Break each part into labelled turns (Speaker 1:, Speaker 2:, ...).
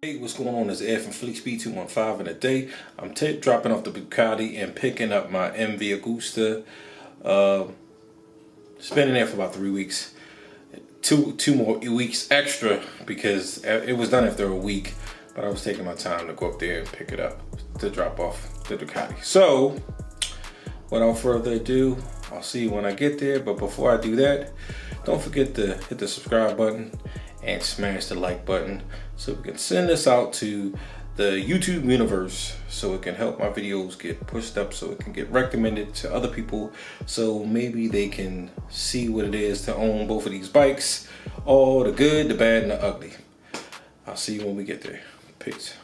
Speaker 1: Hey, what's going on? It's Ed from Fleet Speed 215, and today I'm dropping off the Ducati and picking up my Mv Agusta. It's been in there for about 3 weeks. Two more weeks extra because it was done after a week, but I was taking my time to go up there and pick it up to drop off the Ducati. So, without further ado, I'll see you when I get there. But before I do that, don't forget to hit the subscribe button and smash the like button so we can send this out to the YouTube universe so it can help my videos get pushed up, so it can get recommended to other people, so maybe they can see what it is to own both of these bikes, all the good, the bad, and the ugly. I'll see you when we get there. Peace.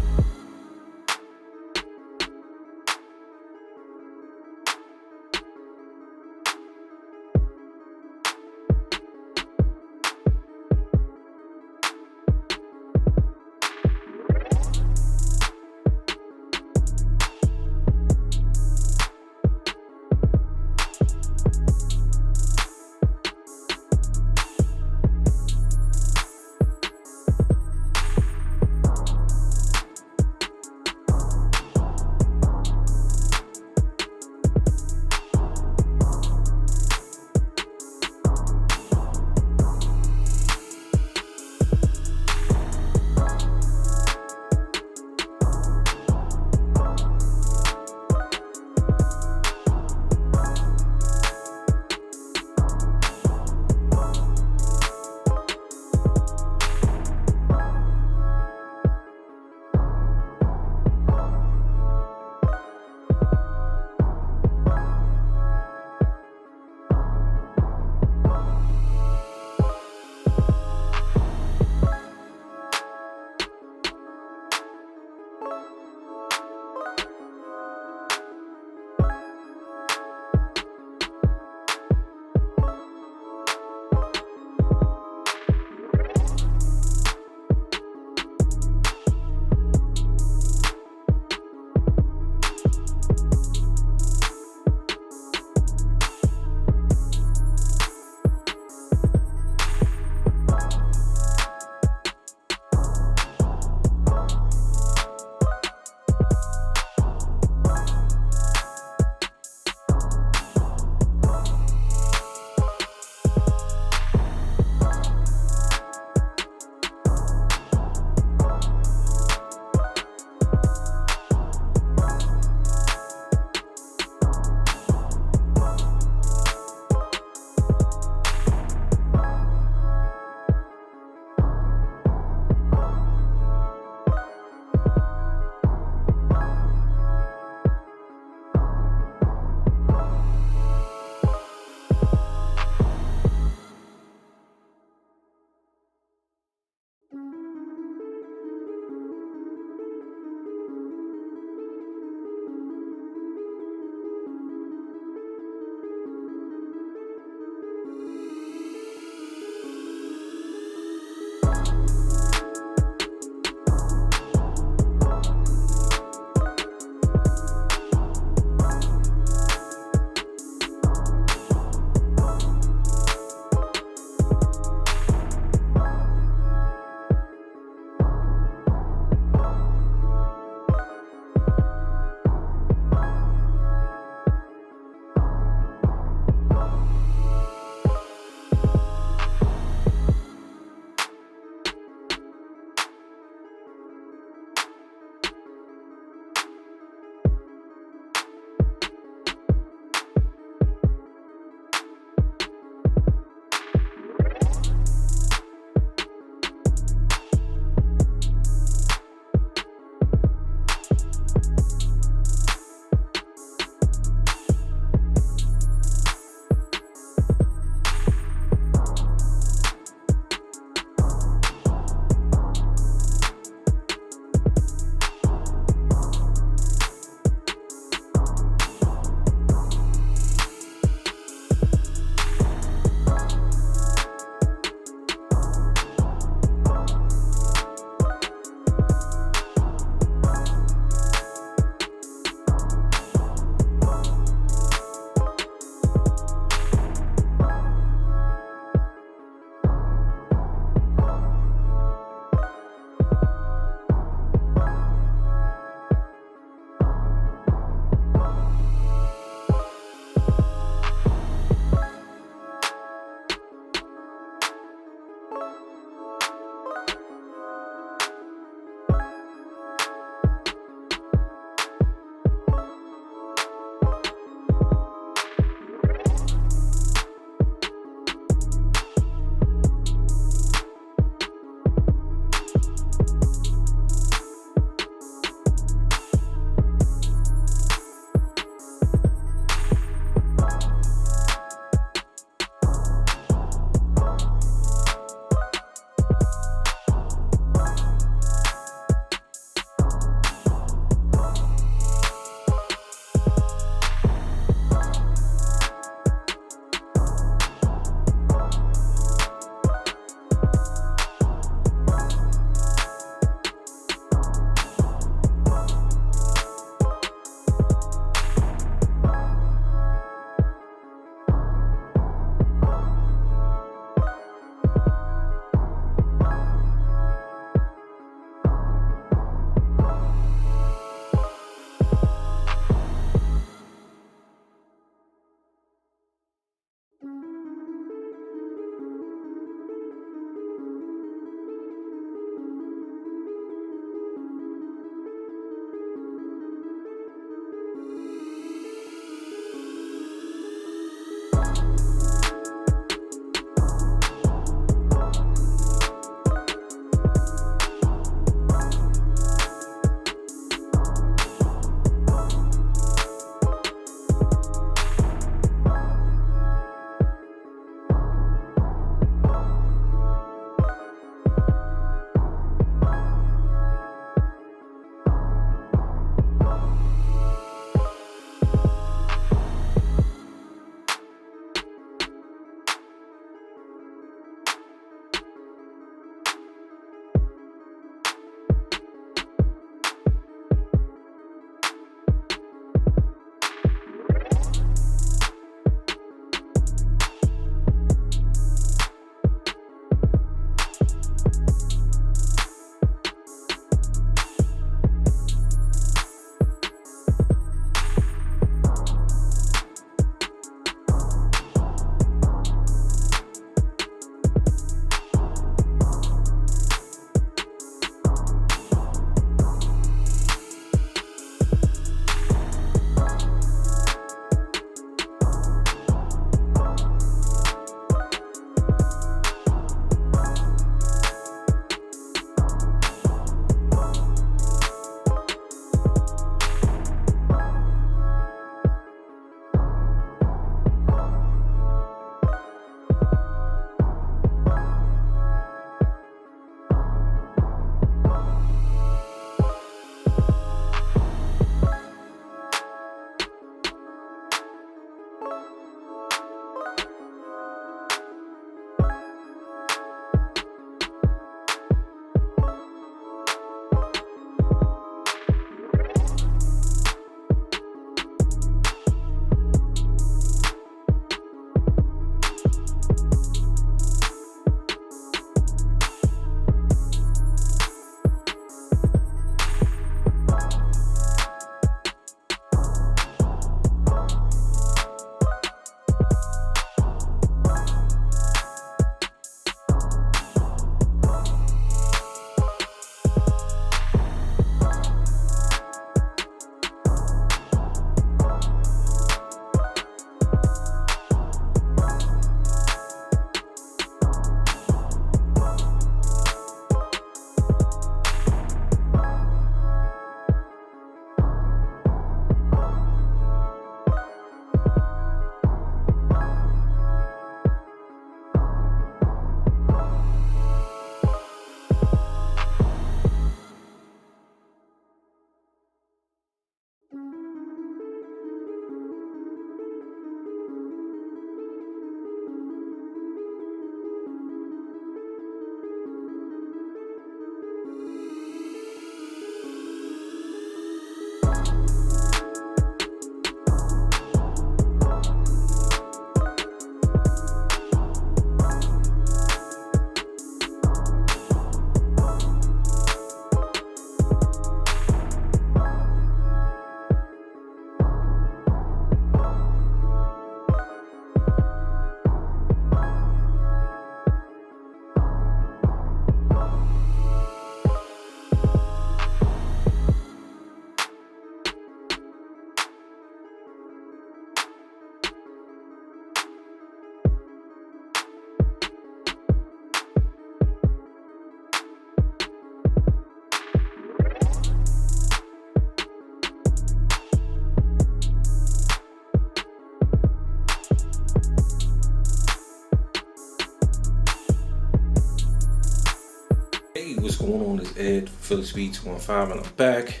Speaker 1: Hey, what's going on? It's Ed, Philly Speed 215, and I'm back.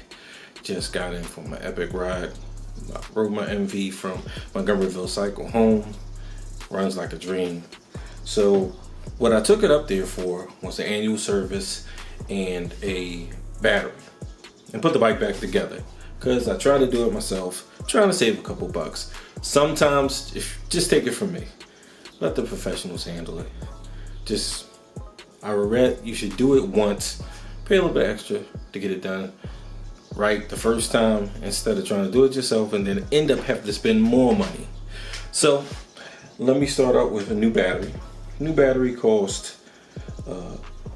Speaker 1: Just got in from my epic ride. I rode my MV from Montgomeryville cycle home. Runs like a dream. So what I took it up there for was the annual service and a battery, and put the bike back together, because I try to do it myself, trying to save a couple bucks. Sometimes, just take it from me, let the professionals handle it. I regret you should do it once, pay a little bit extra to get it done right the first time, instead of trying to do it yourself and then end up having to spend more money. So let me start out with a new battery. New battery cost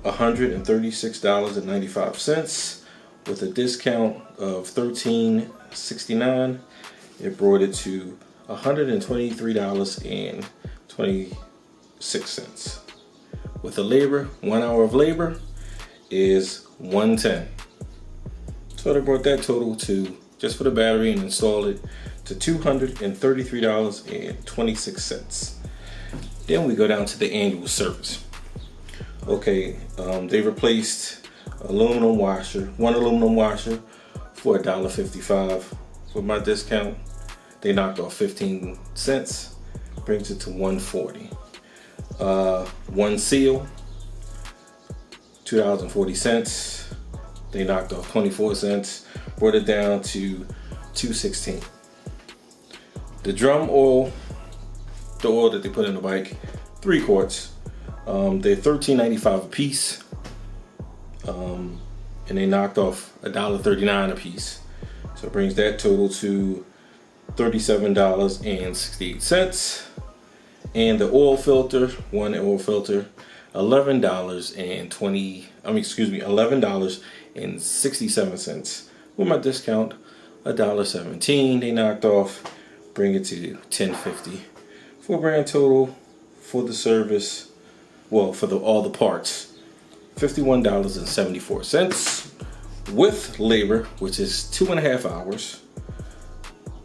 Speaker 1: $136.95 with a discount of $13.69. It brought it to $123.26. With the labor, 1 hour of labor is $110. So they brought that total to, just for the battery and install it, to $233.26. Then we go down to the annual service. Okay, they replaced aluminum washer, one aluminum washer for $1.55. With my discount, they knocked off 15 cents, brings it to $1.40. One seal, $2.40. They knocked off 24 cents, brought it down to $2.16. The drum oil, the oil that they put in the bike, 3 quarts. They're $13.95 a piece, and they knocked off $1.39 a piece. So it brings that total to $37.68. And the oil filter, one oil filter, $11.67. With my discount, $1.17. They knocked off, bring it to $10.50. For a grand total for the service, well, for all the parts, $51.74 with labor, which is 2.5 hours.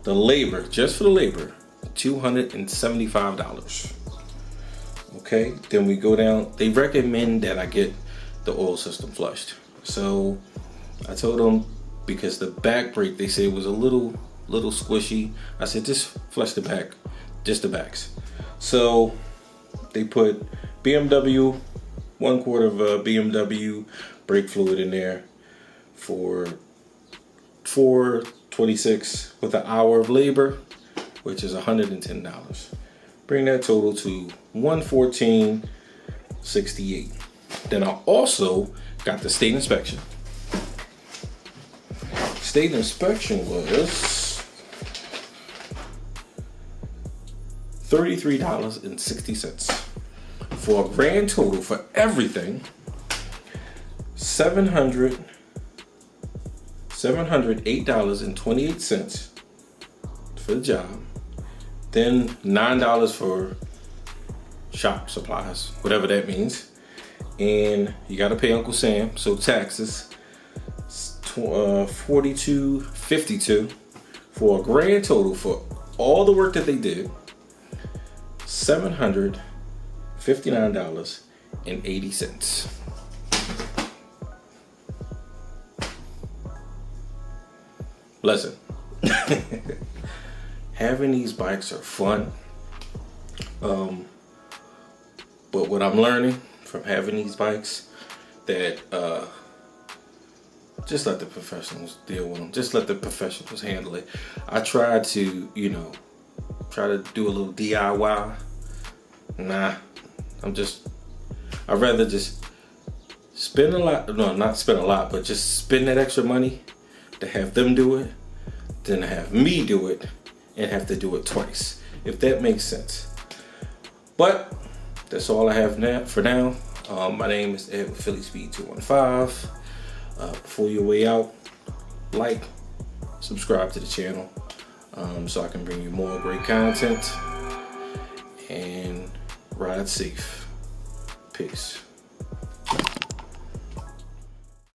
Speaker 1: The labor, just for the labor, $275. Okay, then we go down. They recommend that I get the oil system flushed. So I told them, because the back brake, they said, was a little squishy. I said, just flush the back, just the backs. So they put BMW, 1 quart of BMW brake fluid in there for $4.26 with an hour of labor, which is $110. Bring that total to $114.68. Then I also got the state inspection. State inspection was $33.60 for a grand total for everything $708.28 for the job. Then $9 for shop supplies, whatever that means. And you gotta pay Uncle Sam, so taxes, $42.52 for a grand total for all the work that they did, $759.80. Listen, having these bikes are fun, but what I'm learning from having these bikes, that just let the professionals deal with them. Just let the professionals handle it. I tried to, try to do a little DIY. Nah, I'd rather just spend a lot, no, not spend a lot, but just spend that extra money to have them do it than to have me do it and have to do it twice, if that makes sense. But that's all I have for now. My name is Ed with Philly Speed 215. Before you're way out, like, subscribe to the channel, so I can bring you more great content, and ride safe. Peace.